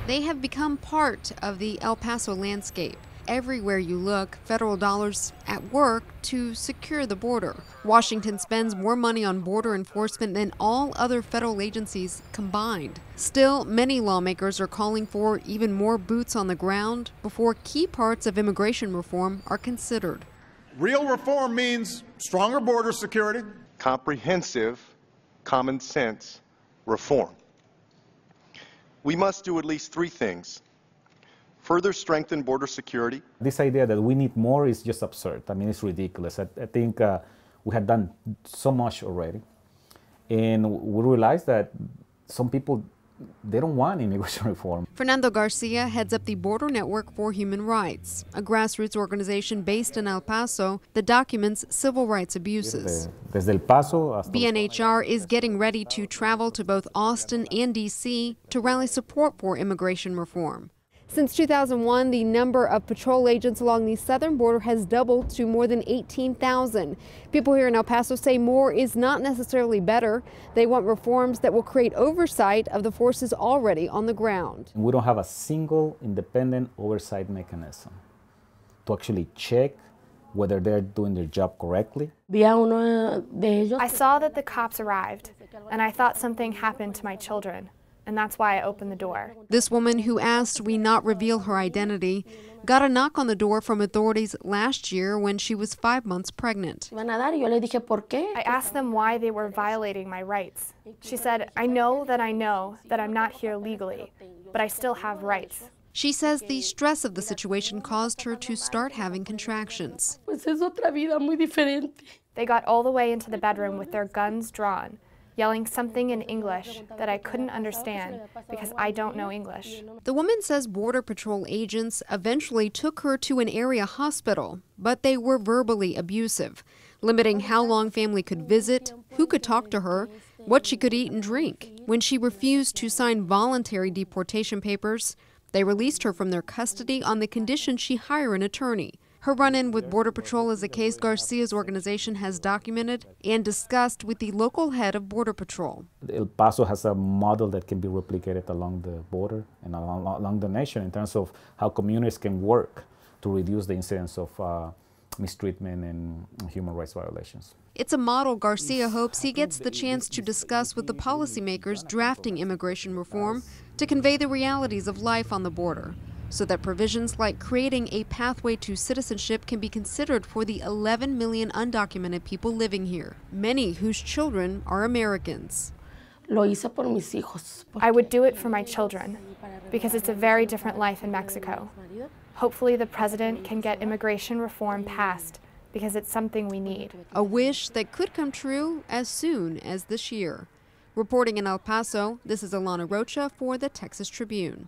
They have become part of the El Paso landscape. Everywhere you look, federal dollars at work to secure the border. Washington spends more money on border enforcement than all other federal agencies combined. Still, many lawmakers are calling for even more boots on the ground before key parts of immigration reform are considered. Real reform means stronger border security, comprehensive, common sense reform. We must do at least three things. Further strengthen border security. This idea that we need more is just absurd. I mean, it's ridiculous. I think we had done so much already. And we realized that some people, they don't want immigration reform. Fernando Garcia heads up the Border Network for Human Rights, a grassroots organization based in El Paso that documents civil rights abuses. Desde El Paso hasta BNHR is getting ready to travel to both Austin and D.C. to rally support for immigration reform. Since 2001, the number of patrol agents along the southern border has doubled to more than 18,000. People here in El Paso say more is not necessarily better. They want reforms that will create oversight of the forces already on the ground. We don't have a single independent oversight mechanism to actually check whether they're doing their job correctly. I saw that the cops arrived, and I thought something happened to my children. And that's why I opened the door. This woman, who asked we not reveal her identity, got a knock on the door from authorities last year when she was 5 months pregnant. I asked them why they were violating my rights. She said, I know that I'm not here legally, but I still have rights. She says the stress of the situation caused her to start having contractions. They got all the way into the bedroom with their guns drawn, yelling something in English that I couldn't understand because I don't know English. The woman says Border Patrol agents eventually took her to an area hospital, but they were verbally abusive, limiting how long family could visit, who could talk to her, what she could eat and drink. When she refused to sign voluntary deportation papers, they released her from their custody on the condition she hire an attorney. Her run-in with Border Patrol is a case Garcia's organization has documented and discussed with the local head of Border Patrol. El Paso has a model that can be replicated along the border and along the nation in terms of how communities can work to reduce the incidence of mistreatment and human rights violations. It's a model Garcia hopes he gets the chance to discuss with the policymakers drafting immigration reform to convey the realities of life on the border, so that provisions like creating a pathway to citizenship can be considered for the 11 million undocumented people living here, many whose children are Americans. I would do it for my children, because it's a very different life in Mexico. Hopefully the president can get immigration reform passed, because it's something we need. A wish that could come true as soon as this year. Reporting in El Paso, this is Alana Rocha for the Texas Tribune.